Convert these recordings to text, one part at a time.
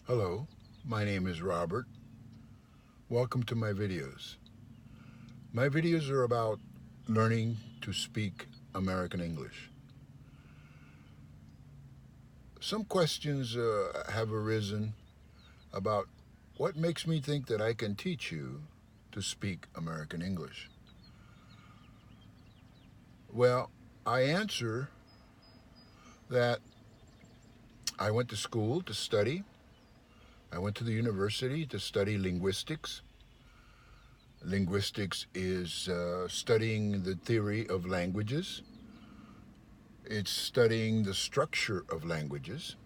Hello, my name is Robert. Welcome to my videos. My videos are about learning to speak American English. Some questions have arisen about what makes me think that I can teach you to speak American English. Well, I answer that I went to school to study. I went to the university to study linguistics. Linguistics is studying the theory of languages. It's studying the structure of languages,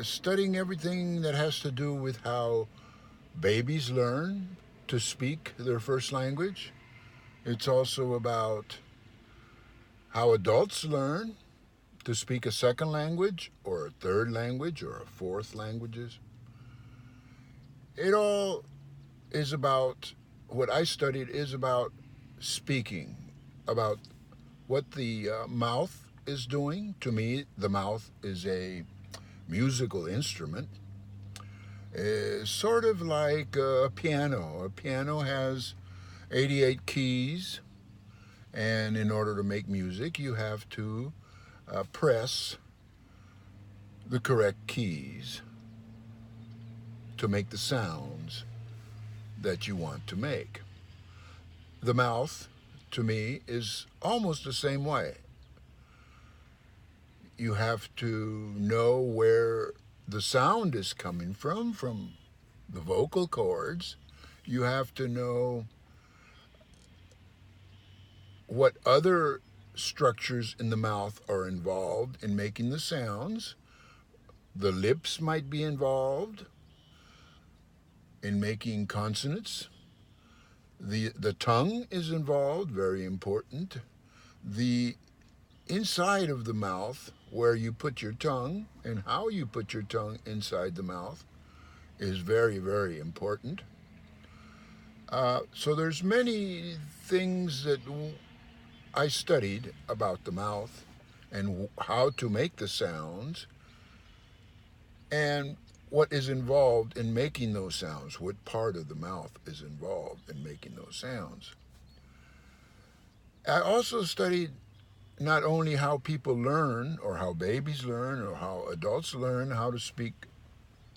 studying everything that has to do with how babies learn to speak their first language. It's also about how adults learn to speak a second language or a third language or a fourth languages. It all is about what I studied is about speaking, about what the mouth is doing. To me, the mouth is a musical instrument. Sort of like a piano. A piano has 88 keys, and in order to make music, you have to press the correct keys to make the sounds that you want to make. The mouth, to me, is almost the same way. You have to know where the sound is coming from the vocal cords. You have to know what other structures in the mouth are involved in making the sounds. The lips might be involved in making consonants. The tongue is involved, very important. The inside of the mouth, where you put your tongue and how you put your tongue inside the mouth, is very, very important. So there's many things that I studied about the mouth and how to make the sounds and what is involved in making those sounds, what part of the mouth is involved in making those sounds. I also studied not only how people learn or how babies learn or how adults learn how to speak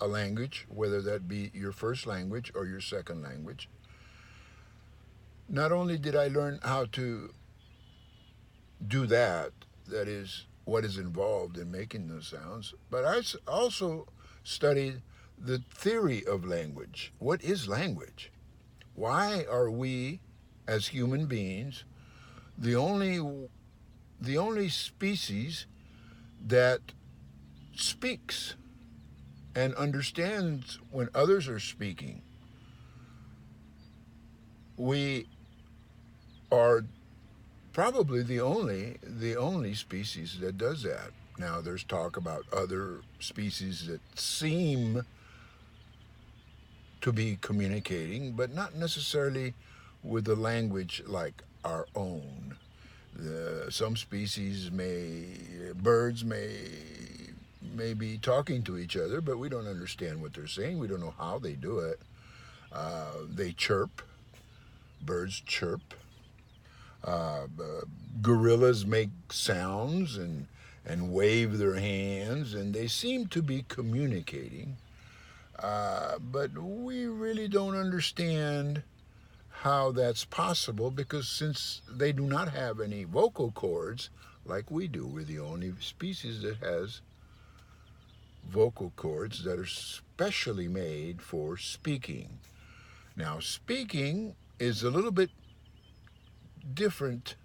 a language, whether that be your first language or your second language. Not only did I learn how to do that, that is what is involved in making those sounds, but I also studied the theory of language. What is language? Why are we, as human beings, the only species that speaks and understands when others are speaking? We are probably the only species that does that. Now there's talk about other species that seem to be communicating, but not necessarily with a language like our own. Some species birds may be talking to each other, but we don't understand what they're saying. We don't know how they do it. They chirp. Birds chirp. Gorillas make sounds and wave their hands, and they seem to be communicating. But we really don't understand how that's possible because since they do not have any vocal cords like we do, we're the only species that has vocal cords that are specially made for speaking. Now, speaking is a little bit different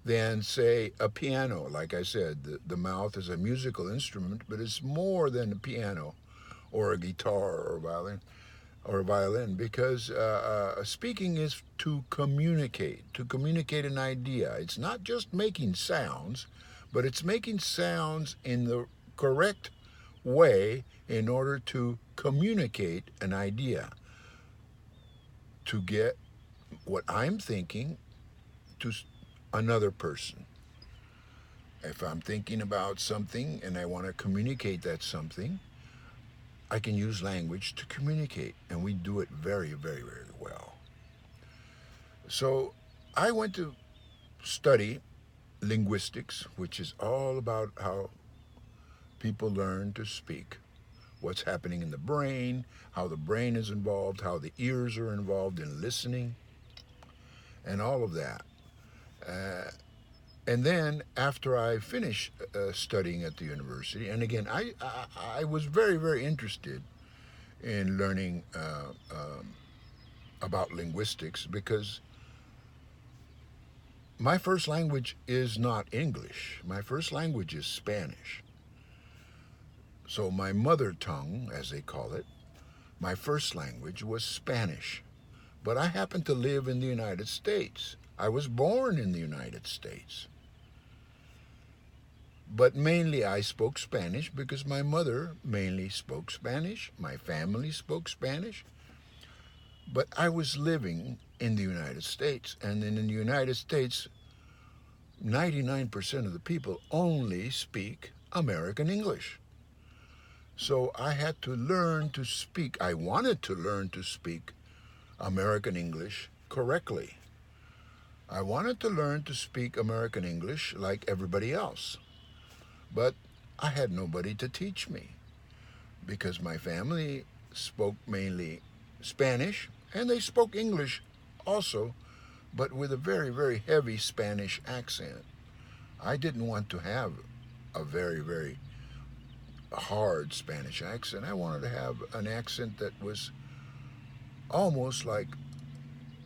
than, say, a piano. Like I said, the mouth is a musical instrument, but it's more than a piano or a guitar or a violin because speaking is to communicate an idea. It's not just making sounds, but it's making sounds in the correct way in order to communicate an idea, to get what I'm thinking to another person. If I'm thinking about something and I want to communicate that something, I can use language to communicate, and we do it very, very, very well. So I went to study linguistics, which is all about how people learn to speak, what's happening in the brain, how the brain is involved, how the ears are involved in listening, and all of that. Uh, and then after I finished studying at the university, and again, I was very, very interested in learning about linguistics because my first language is not English. My first language is Spanish. So my mother tongue, as they call it, my first language was Spanish. But I happen to live in the United States. I was born in the United States. But mainly I spoke Spanish because my mother mainly spoke Spanish. My family spoke Spanish. But I was living in the United States. And in the United States, 99% of the people only speak American English. So I had to learn to speak. I wanted to learn to speak American English correctly. I wanted to learn to speak American English like everybody else. But I had nobody to teach me because my family spoke mainly Spanish and they spoke English also, but with a very, very heavy Spanish accent. I didn't want to have a very, very hard Spanish accent. I wanted to have an accent that was almost like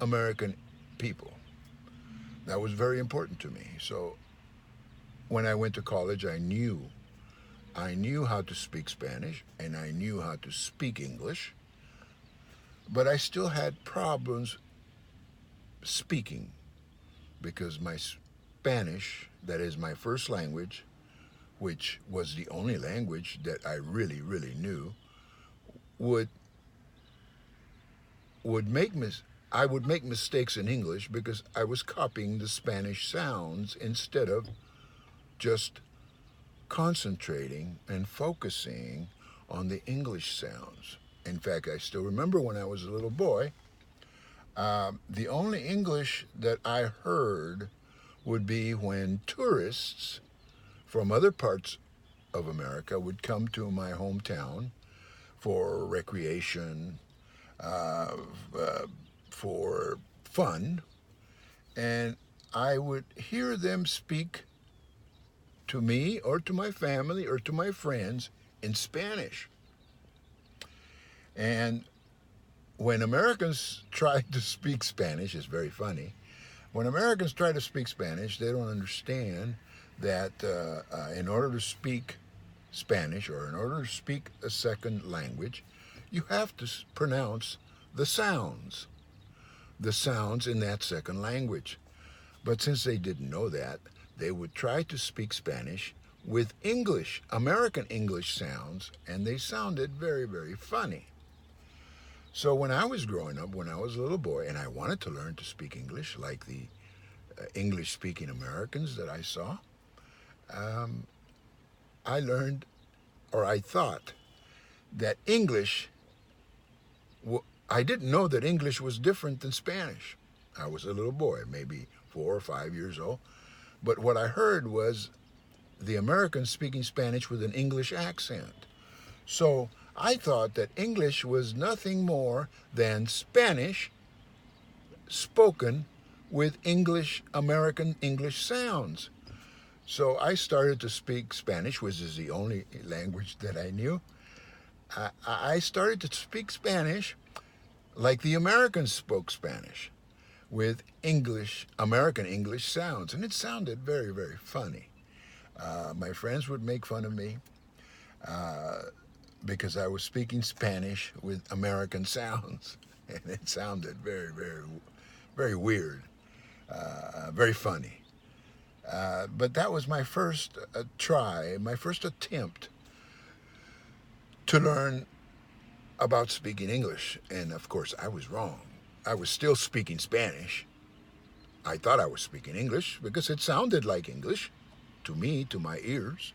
American people. That was very important to me. So when I went to college, I knew how to speak Spanish and I knew how to speak English, but I still had problems speaking because my Spanish, that is my first language, which was the only language that I really, really knew, would make I would make mistakes in English because I was copying the Spanish sounds instead of just concentrating and focusing on the English sounds. In fact, I still remember when I was a little boy, the only English that I heard would be when tourists from other parts of America would come to my hometown for recreation, for fun, and I would hear them speak to me or to my family or to my friends in Spanish. And when Americans try to speak Spanish, it's very funny. When Americans try to speak Spanish, they don't understand that in order to speak Spanish or in order to speak a second language, you have to pronounce the sounds in that second language. But since they didn't know that, they would try to speak Spanish with English, American English sounds, and they sounded very, very funny. So when I was growing up, when I was a little boy, and I wanted to learn to speak English like the English-speaking Americans that I saw, I learned, or I thought, that English, I didn't know that English was different than Spanish. I was a little boy, maybe 4 or 5 years old. But what I heard was the Americans speaking Spanish with an English accent. So I thought that English was nothing more than Spanish spoken with English, American English sounds. So I started to speak Spanish, which is the only language that I knew. I started to speak Spanish like the Americans spoke Spanish, with English, American English sounds. And it sounded very, very funny. My friends would make fun of me because I was speaking Spanish with American sounds. And it sounded very, very, very weird, very funny. But that was my first try, my first attempt to learn about speaking English. And of course, I was wrong. I was still speaking Spanish. I thought I was speaking English because it sounded like English to me, to my ears.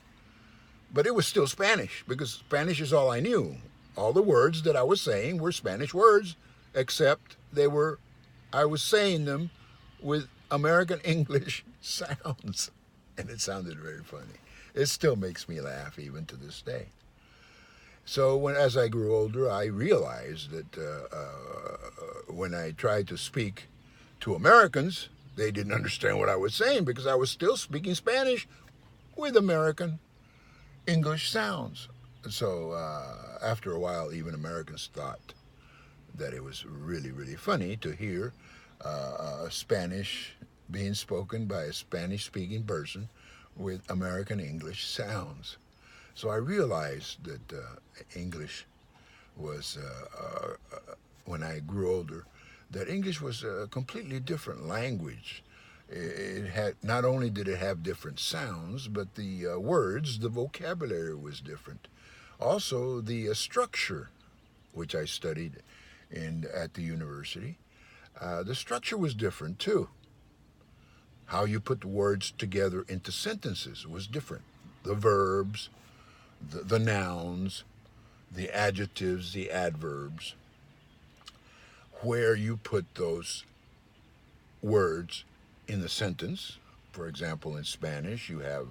But it was still Spanish because Spanish is all I knew. All the words that I was saying were Spanish words, except I was saying them with American English sounds. And it sounded very funny. It still makes me laugh even to this day. So as I grew older, I realized that when I tried to speak to Americans, they didn't understand what I was saying because I was still speaking Spanish with American English sounds. So after a while, even Americans thought that it was really, really funny to hear Spanish being spoken by a Spanish-speaking person with American English sounds. So I realized that English was, when I grew older, that English was a completely different language. It had, not only did it have different sounds, but the words, the vocabulary was different. Also, the structure, which I studied at the university, the structure was different too. How you put the words together into sentences was different. The verbs, the nouns, the adjectives, the adverbs, where you put those words in the sentence. For example, in Spanish, you have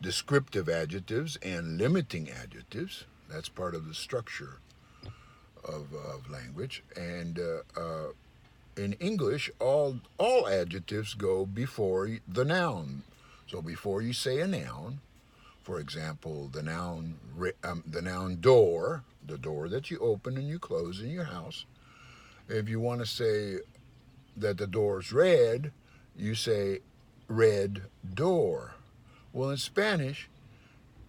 descriptive adjectives and limiting adjectives. That's part of the structure of language. And in English, all adjectives go before the noun. So before you say a noun, for example, the noun door, the door that you open and you close in your house. If you want to say that the door's red, you say red door. Well, in Spanish,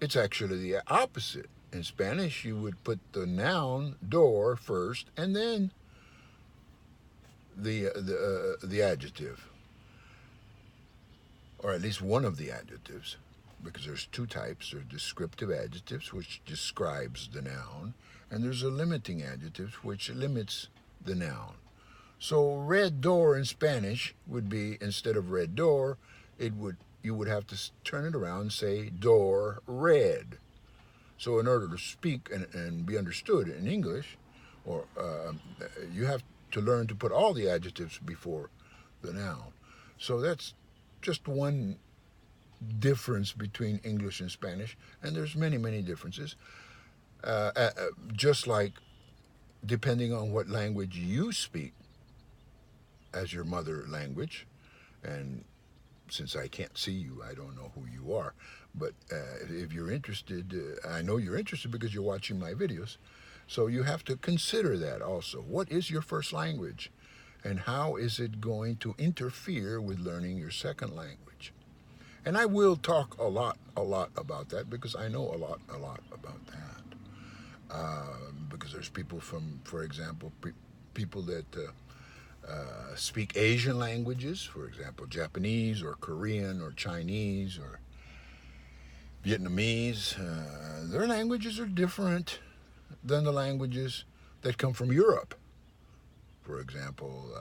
it's actually the opposite. In Spanish, you would put the noun door first and then the adjective, or at least one of the adjectives, because there's two types. There's descriptive adjectives, which describes the noun, and there's a limiting adjective, which limits the noun. So red door in Spanish would be, instead of red door, you would have to turn it around and say door red. So in order to speak and be understood in English, or you have to learn to put all the adjectives before the noun. So that's just one difference between English and Spanish, and there's many, many differences. Just like depending on what language you speak as your mother language, and since I can't see you, I don't know who you are, but if you're interested, I know you're interested because you're watching my videos, so you have to consider that also. What is your first language, and how is it going to interfere with learning your second language? And I will talk a lot about that because I know a lot about that. Because there's people for example, people that speak Asian languages, for example, Japanese or Korean or Chinese or Vietnamese. Their languages are different than the languages that come from Europe. For example,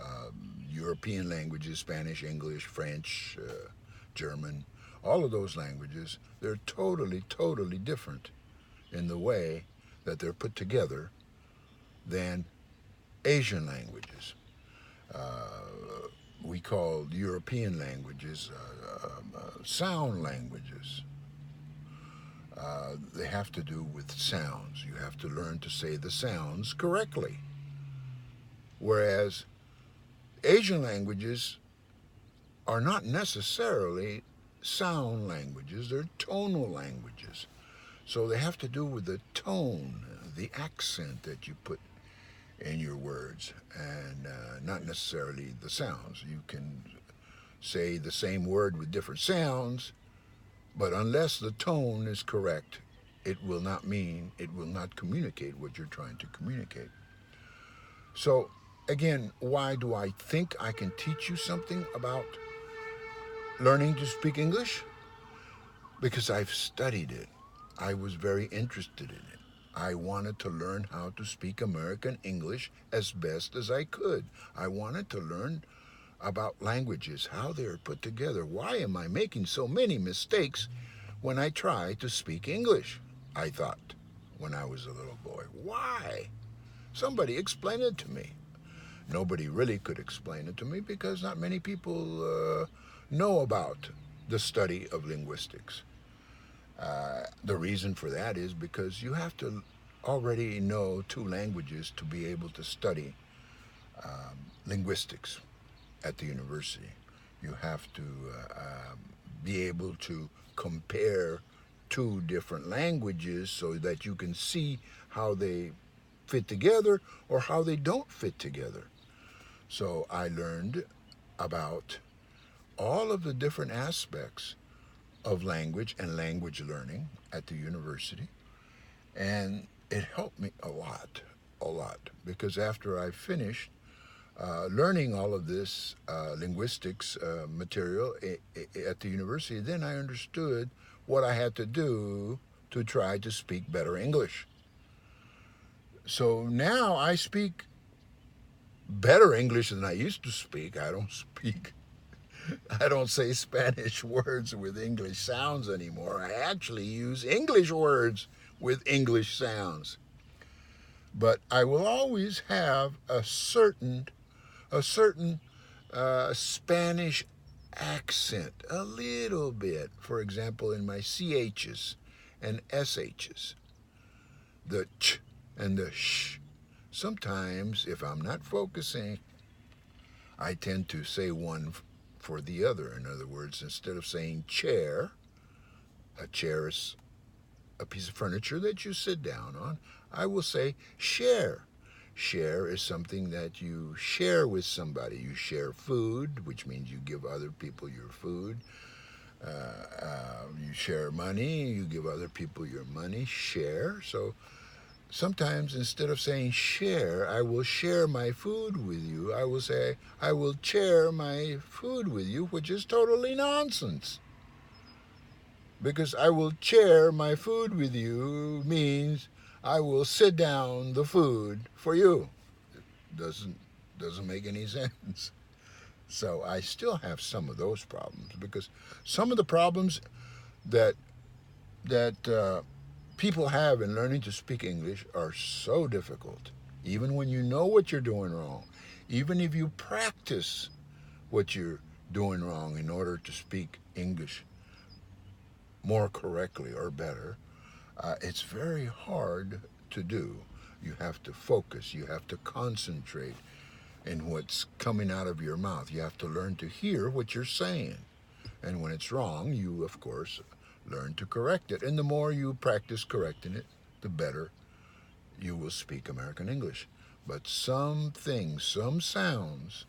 European languages, Spanish, English, French, German, all of those languages, they're totally different in the way that they're put together than Asian languages. We call European languages sound languages. They have to do with sounds. You have to learn to say the sounds correctly. Whereas Asian languages are not necessarily sound languages, they're tonal languages. So they have to do with the tone, the accent that you put in your words, and not necessarily the sounds. You can say the same word with different sounds, but unless the tone is correct, it will not communicate what you're trying to communicate. So again, why do I think I can teach you something about learning to speak English? Because I've studied it. I was very interested in it. I wanted to learn how to speak American English as best as I could. I wanted to learn about languages, how they're put together. Why am I making so many mistakes when I try to speak English? I thought. when I was a little boy. Why? Somebody explain it to me. Nobody really could explain it to me because not many people know about the study of linguistics. The reason for that is because you have to already know two languages to be able to study linguistics at the university. You have to be able to compare two different languages so that you can see how they fit together or how they don't fit together. So I learned about all of the different aspects of language and language learning at the university, and it helped me a lot, because after I finished learning all of this linguistics material at the university, then I understood what I had to do to try to speak better English. So now I speak better English than I used to speak. I don't say Spanish words with English sounds anymore. I actually use English words with English sounds. But I will always have a certain Spanish accent, a little bit. For example, in my CHs and SHs, the ch and the sh. Sometimes, if I'm not focusing, I tend to say one for the other. In other words, instead of saying chair, a chair is a piece of furniture that you sit down on, I will say share. Share is something that you share with somebody. You share food, which means you give other people your food. You share money, you give other people your money. Share. So sometimes instead of saying share, I will share my food with you. I will say, I will share my food with you, which is totally nonsense. Because I will share my food with you means I will sit down the food for you. Doesn't make any sense. So I still have some of those problems, because some of the problems that people have in learning to speak English are so difficult. Even when you know what you're doing wrong, even if you practice what you're doing wrong in order to speak English more correctly or better, it's very hard to do. You have to focus, you have to concentrate in what's coming out of your mouth. You have to learn to hear what you're saying. And when it's wrong, you, of course, learn to correct it. And the more you practice correcting it, the better you will speak American English. But some things, some sounds,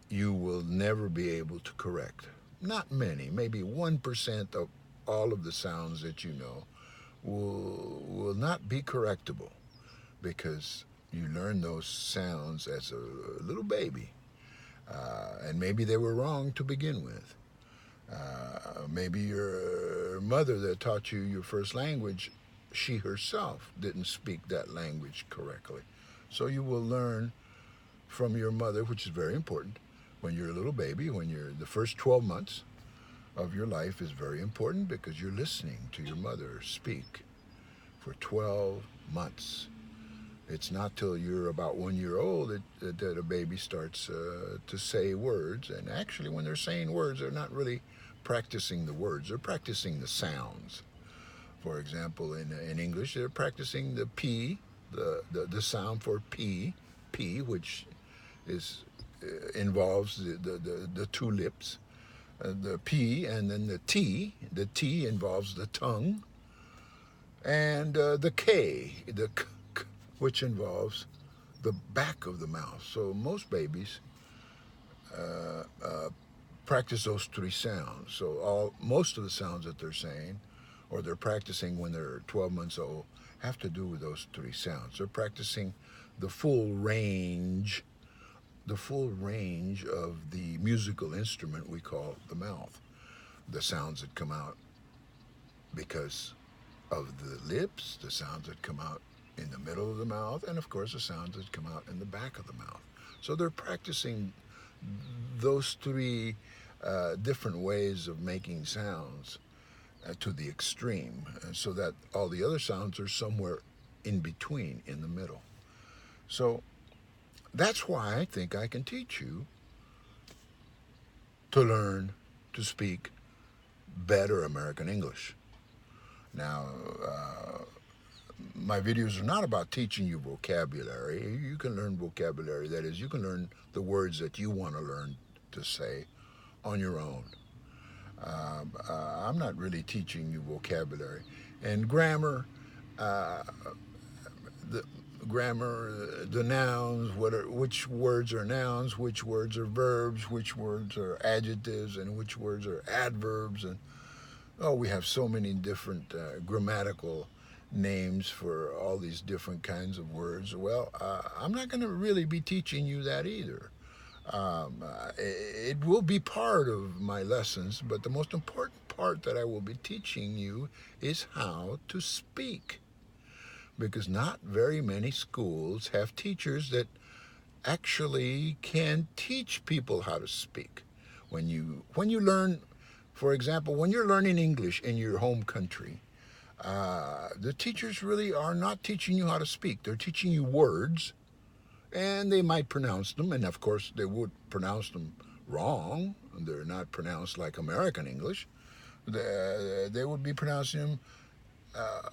you will never be able to correct. Not many, maybe 1% of all of the sounds that you know will not be correctable, because you learn those sounds as a little baby. And maybe they were wrong to begin with. Maybe your mother that taught you your first language, she herself didn't speak that language correctly. So you will learn from your mother, which is very important. When you're a little baby, when you're the first 12 months of your life is very important, because you're listening to your mother speak for 12 months. It's not till you're about 1 year old that a baby starts to say words. And actually, when they're saying words, they're not really practicing the words. They're practicing the sounds. For example, in English, they're practicing the P, the sound for P, which is involves the two lips. The P, and then the T. The T involves the tongue. And the K, the K, which involves the back of the mouth. So most babies practice those three sounds. So most of the sounds that they're saying, or they're practicing when they're 12 months old, have to do with those three sounds. They're practicing the full range of the musical instrument we call the mouth. The sounds that come out because of the lips, the sounds that come out in the middle of the mouth, and of course the sounds that come out in the back of the mouth. So they're practicing those three different ways of making sounds. to the extreme, so that all the other sounds are somewhere in between, in the middle. So that's why I think I can teach you to learn to speak better American English. Now, my videos are not about teaching you vocabulary. You can learn vocabulary. That is, you can learn the words that you want to learn to say on your own. I'm not really teaching you vocabulary. And grammar, the the nouns, which words are nouns, which words are verbs, which words are adjectives, and which words are adverbs. And we have so many different grammatical names for all these different kinds of words. Well, I'm not going to really be teaching you that either. It will be part of my lessons, but the most important part that I will be teaching you is how to speak. Because not very many schools have teachers that actually can teach people how to speak. When you learn, for example, when you're learning English in your home country, the teachers really are not teaching you how to speak. They're teaching you words, and they might pronounce them, and of course they would pronounce them wrong. They're not pronounced like American English. They would be pronouncing them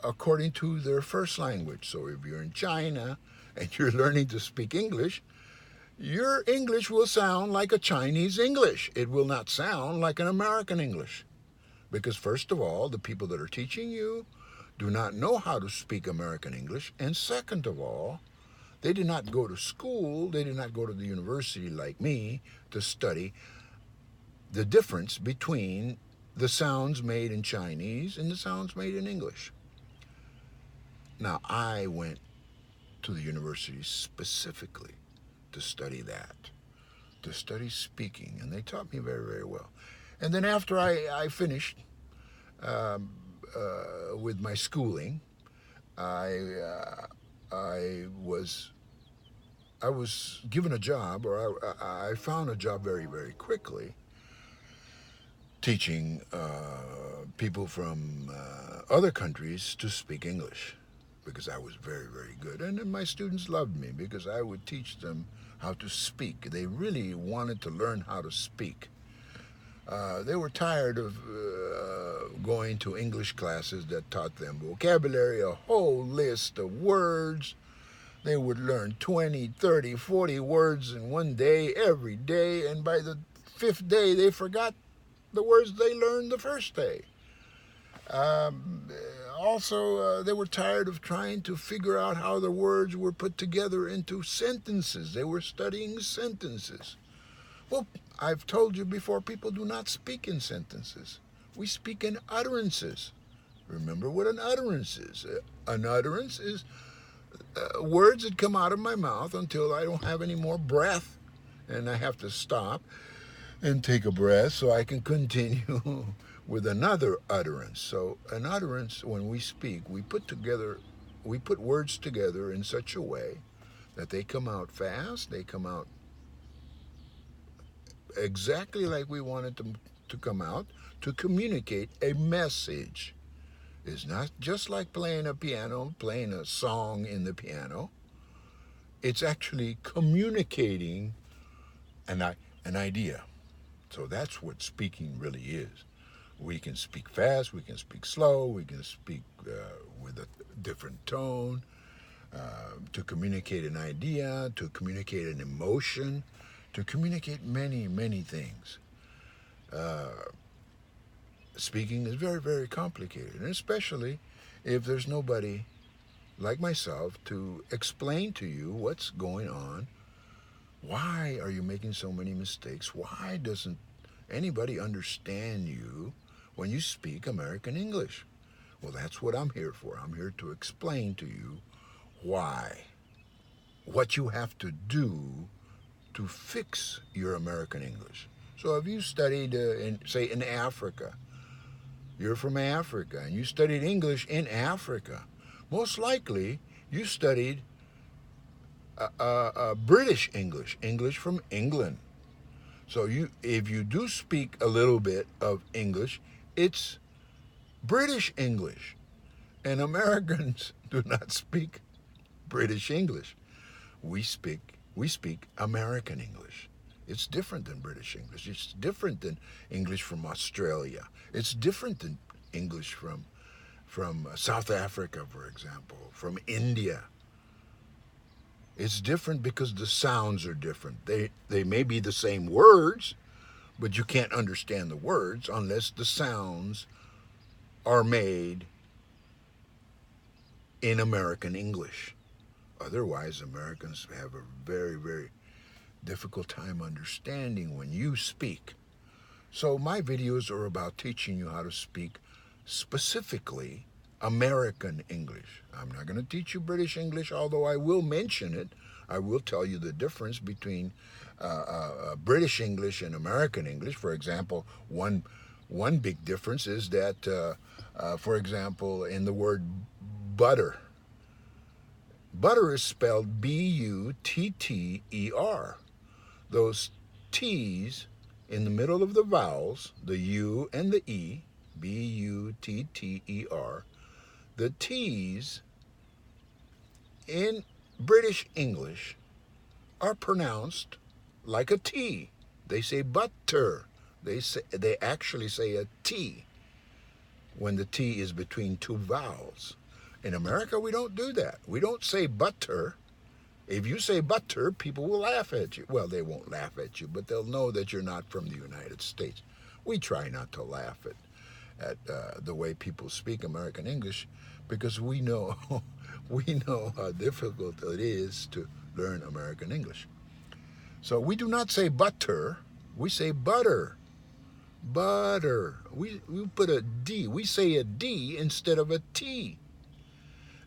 according to their first language. So if you're in China and you're learning to speak English, your English will sound like a Chinese English. It will not sound like an American English. Because first of all, the people that are teaching you do not know how to speak American English. And second of all, they did not go to school, they did not go to the university like me to study the difference between the sounds made in Chinese and the sounds made in English. Now, I went to the university specifically to study that, to study speaking, and they taught me very, very well. And then after I finished with my schooling, I was given a job, or I found a job very, very quickly, teaching people from other countries to speak English, because I was very, very good. And then my students loved me because I would teach them how to speak. They really wanted to learn how to speak. They were tired of going to English classes that taught them vocabulary, a whole list of words. They would learn 20, 30, 40 words in one day, every day, and by the fifth day they forgot the words they learned the first day. Also, they were tired of trying to figure out how the words were put together into sentences. They were studying sentences. Well, I've told you before, people do not speak in sentences. We speak in utterances. Remember what an utterance is. An utterance is words that come out of my mouth until I don't have any more breath, and I have to stop and take a breath so I can continue with another utterance. So an utterance, when we speak, we put words together in such a way that they come out fast, they come out exactly like we wanted them to come out, to communicate a message. It's not just like playing a piano, playing a song in the piano. It's actually communicating an idea. So that's what speaking really is. We can speak fast, we can speak slow, we can speak with a different tone, to communicate an idea, to communicate an emotion, to communicate many, many things. Speaking is very, very complicated, and especially if there's nobody like myself to explain to you what's going on. Why are you making so many mistakes? Why doesn't anybody understand you when you speak American English? Well, that's what I'm here for. I'm here to explain to you why, what you have to do to fix your American English. So if you studied, say, in Africa, you're from Africa, and you studied English in Africa, most likely you studied British English, English from England. So if you do speak a little bit of English, it's British English. And Americans do not speak British English. We speak American English. It's different than British English. It's different than English from Australia. It's different than English from South Africa, for example, from India. It's different because the sounds are different. They may be the same words, but you can't understand the words unless the sounds are made in American English. Otherwise, Americans have a very, very difficult time understanding when you speak. So my videos are about teaching you how to speak specifically American English. I'm not going to teach you British English, although I will mention it. I will tell you the difference between British English and American English. For example, one big difference is that, for example, in the word butter, butter is spelled B-U-T-T-E-R. Those T's in the middle of the vowels, the U and the E, B-U-T-T-E-R, the T's in British English are pronounced like a T. They say butter. They actually say a T when the T is between two vowels. In America, we don't do that. We don't say butter. If you say butter, people will laugh at you. Well, they won't laugh at you, but they'll know that you're not from the United States. We try not to laugh at the way people speak American English because we know how difficult it is to learn American English. So we do not say butter. We say butter. Butter. We put a D. We say a D instead of a T.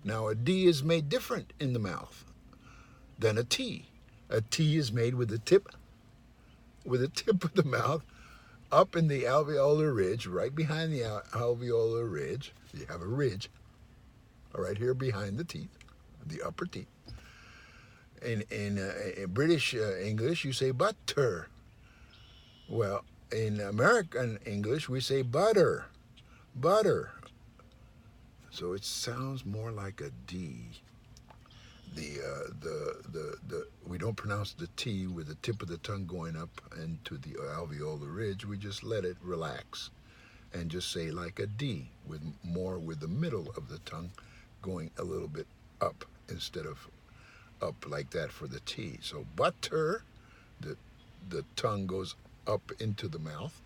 Now, a D is made different in the mouth than a T. A T is made with the tip of the mouth up in the alveolar ridge, right behind the alveolar ridge. You have a ridge right here behind the teeth, the upper teeth. In British English, you say butter. Well, in American English, we say butter. Butter. So it sounds more like a D. We don't pronounce the T with the tip of the tongue going up into the alveolar ridge. We just let it relax and just say like a D with the middle of the tongue going a little bit up instead of up like that for the T. So butter, the tongue goes up into the mouth.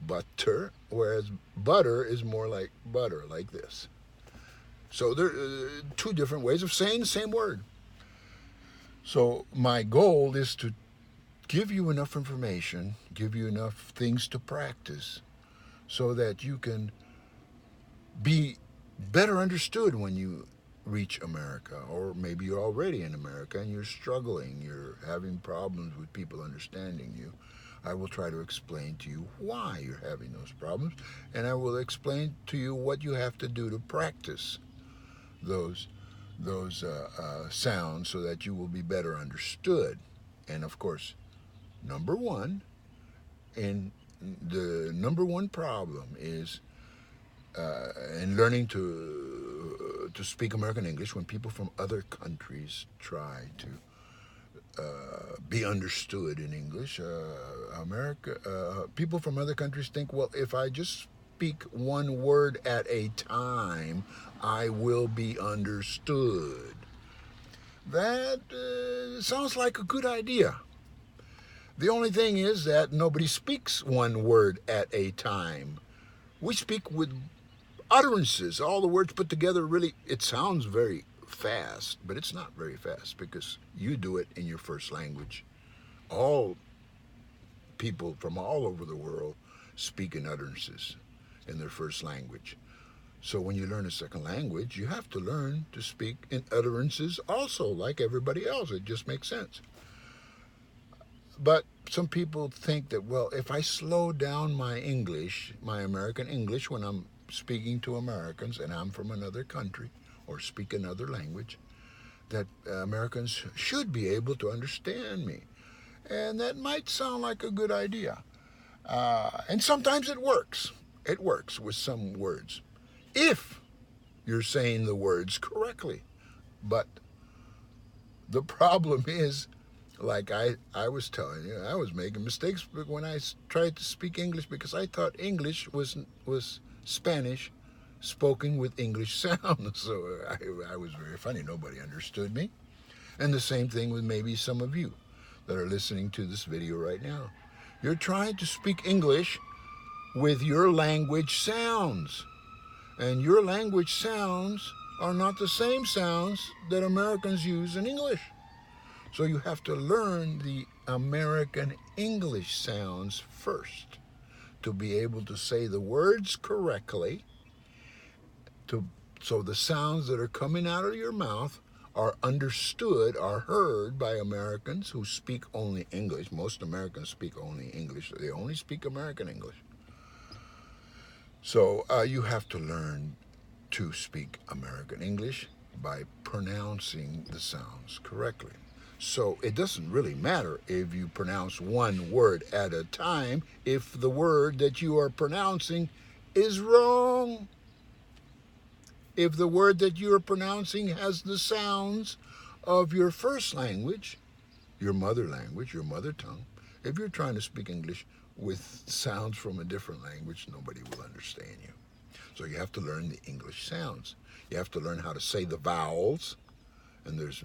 Butter, whereas butter is more like butter, like this. So there are two different ways of saying the same word. So my goal is to give you enough information, give you enough things to practice so that you can be better understood when you reach America, or maybe you're already in America and you're struggling, you're having problems with people understanding you. I will try to explain to you why you're having those problems, and I will explain to you what you have to do to practice those sounds so that you will be better understood. And of course, number one problem is in learning to speak American English when people from other countries try to be understood in English. People from other countries think, well, if I just speak one word at a time, I will be understood. That sounds like a good idea. The only thing is that nobody speaks one word at a time. We speak with utterances. All the words put together, really, it sounds very fast, but it's not very fast because you do it in your first language. All people from all over the world speak in utterances in their first language. So when you learn a second language, you have to learn to speak in utterances also, like everybody else. It just makes sense. But some people think that, well, if I slow down my English, my American English, when I'm speaking to Americans and I'm from another country or speak another language, that Americans should be able to understand me. And that might sound like a good idea. And sometimes it works. It works with some words if you're saying the words correctly. But the problem is, like I was telling you, I was making mistakes when I tried to speak English because I thought English was Spanish spoken with English sounds. So I was very funny. Nobody understood me. And the same thing with maybe some of you that are listening to this video right now. You're trying to speak English with your language sounds. And your language sounds are not the same sounds that Americans use in English. So you have to learn the American English sounds first to be able to say the words correctly, so the sounds that are coming out of your mouth are understood, are heard by Americans who speak only English. Most Americans speak only English. They only speak American English. So you have to learn to speak American English by pronouncing the sounds correctly. So it doesn't really matter if you pronounce one word at a time if the word that you are pronouncing is wrong. If the word that you are pronouncing has the sounds of your first language, your mother language, your mother tongue, if you're trying to speak English with sounds from a different language, nobody will understand you. So you have to learn the English sounds. You have to learn how to say the vowels. And there's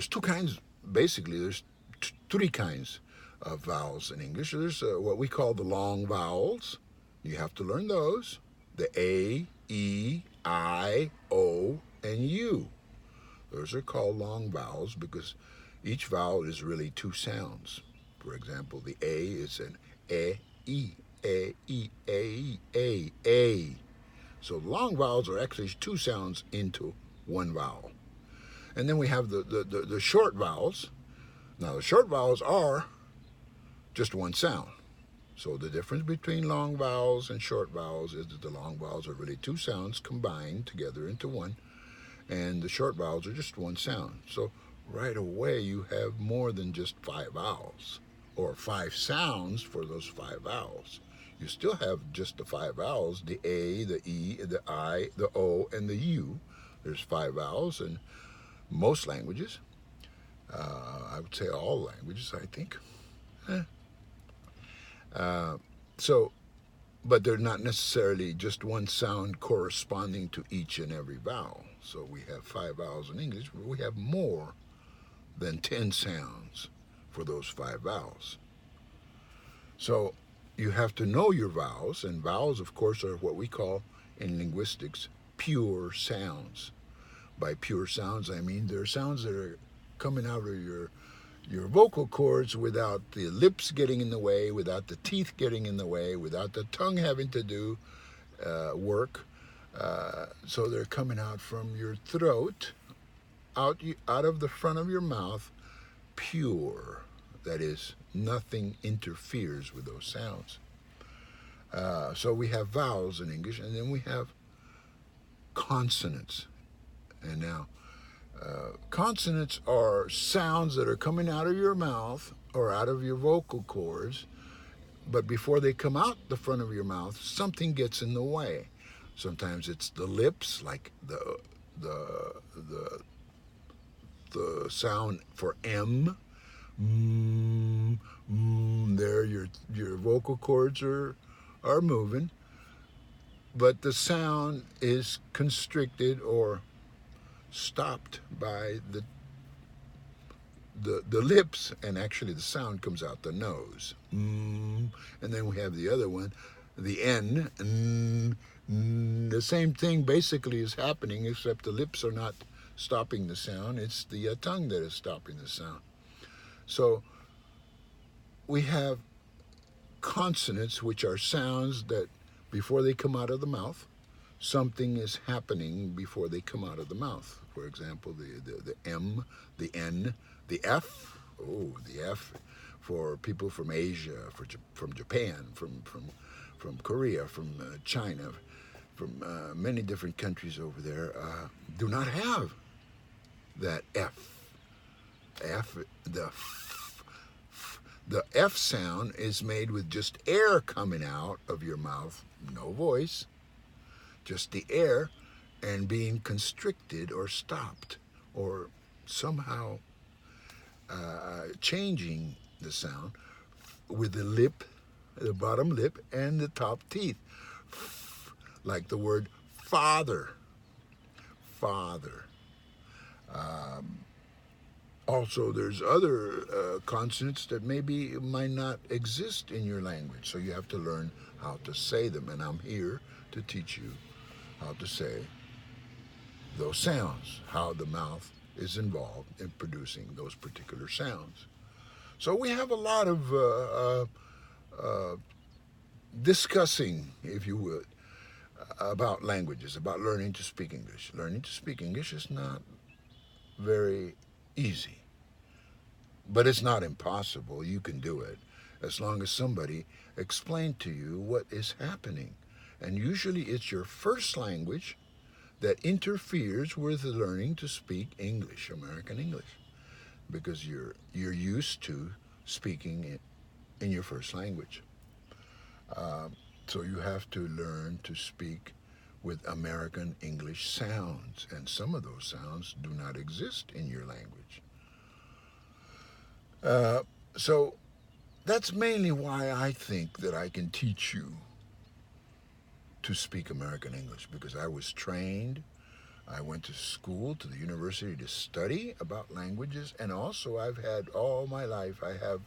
two kinds, basically there's three kinds of vowels in English. There's what we call the long vowels. You have to learn those. The A, E, I, O, and U. Those are called long vowels because each vowel is really two sounds. For example, the A is an E, A, E, A, E, A. So long vowels are actually two sounds into one vowel. And then we have the short vowels. Now the short vowels are just one sound. So the difference between long vowels and short vowels is that the long vowels are really two sounds combined together into one, and the short vowels are just one sound. So right away you have more than just 5 vowels or 5 sounds for those 5 vowels. You still have just the 5 vowels, the A, the E, the I, the O, and the U. There's 5 vowels in most languages. I would say all languages, I think. But they're not necessarily just one sound corresponding to each and every vowel. So we have 5 vowels in English, but we have more than 10 sounds for those 5 vowels. So you have to know your vowels, and vowels, of course, are what we call in linguistics pure sounds. By pure sounds, I mean they're sounds that are coming out of your vocal cords without the lips getting in the way, without the teeth getting in the way, without the tongue having to do work. So they're coming out from your throat, out of the front of your mouth, pure. That is, nothing interferes with those sounds. So we have vowels in English, and then we have consonants. And now, consonants are sounds that are coming out of your mouth or out of your vocal cords, but before they come out the front of your mouth, something gets in the way. Sometimes it's the lips, like the sound for M. There your vocal cords are moving, but the sound is constricted or stopped by the lips, and actually the sound comes out the nose. And then we have the other one, the N. The same thing basically is happening, except the lips are not stopping the sound. It's the tongue that is stopping the sound. So we have consonants, which are sounds that before they come out of the mouth, something is happening before they come out of the mouth. For example, the M, the N, the F. Oh, the F for people from Asia, from Japan, from Korea, from China, from many different countries over there, do not have that F. The F sound is made with just air coming out of your mouth, no voice, just the air, and being constricted or stopped or somehow changing the sound with the lip, the bottom lip, and the top teeth. Like the word father. Father. Also, there's other consonants that might not exist in your language, so you have to learn how to say them, and I'm here to teach you how to say those sounds, how the mouth is involved in producing those particular sounds. So we have a lot of discussing, if you would, about languages, about learning to speak English. Learning to speak English is not very easy, but it's not impossible. You can do it as long as somebody explains to you what is happening. And usually it's your first language that interferes with learning to speak English, American English, because you're used to speaking it in your first language. So you have to learn to speak with American English sounds, and some of those sounds do not exist in your language. So that's mainly why I think that I can teach you to speak American English, because I was trained. I went to school, to the university, to study about languages, and also I've had all my life, I have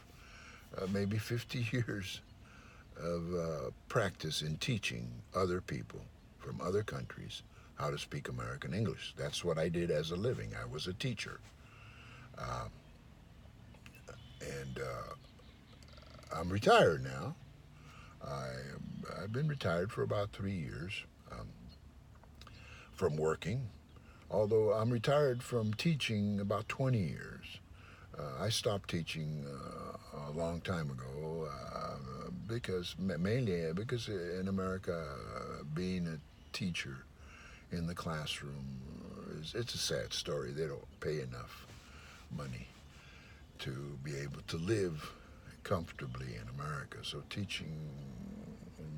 maybe 50 years of practice in teaching other people from other countries how to speak American English. That's what I did as a living. I was a teacher. And I'm retired now. I've been retired for about 3 years from working, although I'm retired from teaching about 20 years. I stopped teaching a long time ago mainly because in America, being a teacher in the classroom, it's a sad story. They don't pay enough money to be able to live comfortably in America. So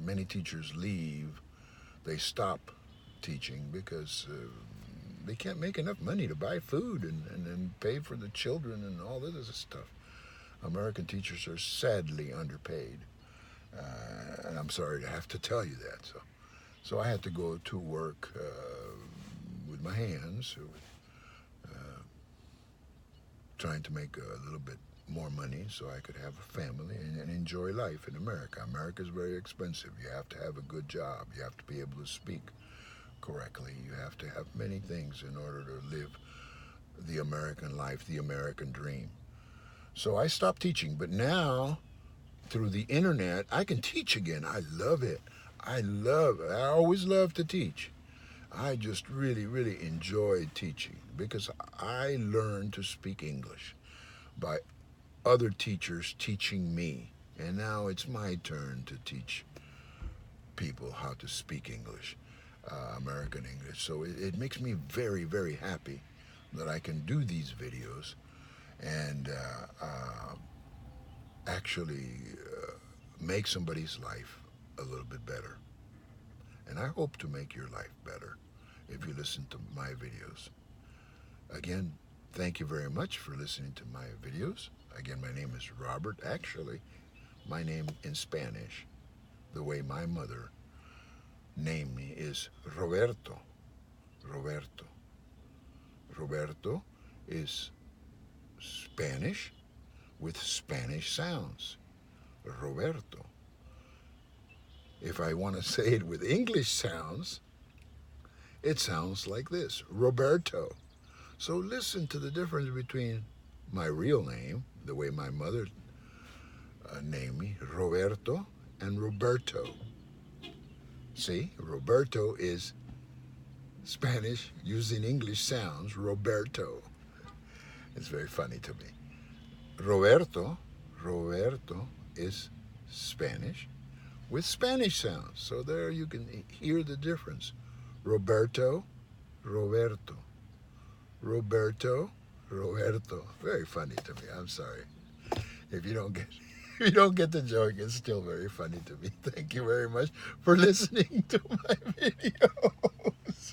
many teachers leave. They stop teaching because they can't make enough money to buy food and pay for the children and all this other stuff. American teachers are sadly underpaid. And I'm sorry to have to tell you that. So I had to go to work with my hands, trying to make a little bit more money so I could have a family and enjoy life in America. America is very expensive. You have to have a good job. You have to be able to speak correctly. You have to have many things in order to live the American life, the American dream. So I stopped teaching, but now through the internet, I can teach again. I love it. I always love to teach. I just really, really enjoy teaching because I learned to speak English by other teachers teaching me. And now it's my turn to teach people how to speak English, American English. So it makes me very, very happy that I can do these videos and actually make somebody's life a little bit better. And I hope to make your life better if you listen to my videos. Again, thank you very much for listening to my videos. Again, my name is Robert. Actually, my name in Spanish, the way my mother named me, is Roberto. Roberto. Roberto is Spanish with Spanish sounds. Roberto. If I want to say it with English sounds, it sounds like this, Roberto. So listen to the difference between my real name, the way my mother named me, Roberto, and Roberto. See, Roberto is Spanish using English sounds, Roberto. It's very funny to me. Roberto is Spanish with Spanish sounds. So there you can hear the difference. Roberto. Roberto. Very funny to me. I'm sorry if you don't get you don't get the joke, it's still very funny to me. Thank you very much for listening to my videos.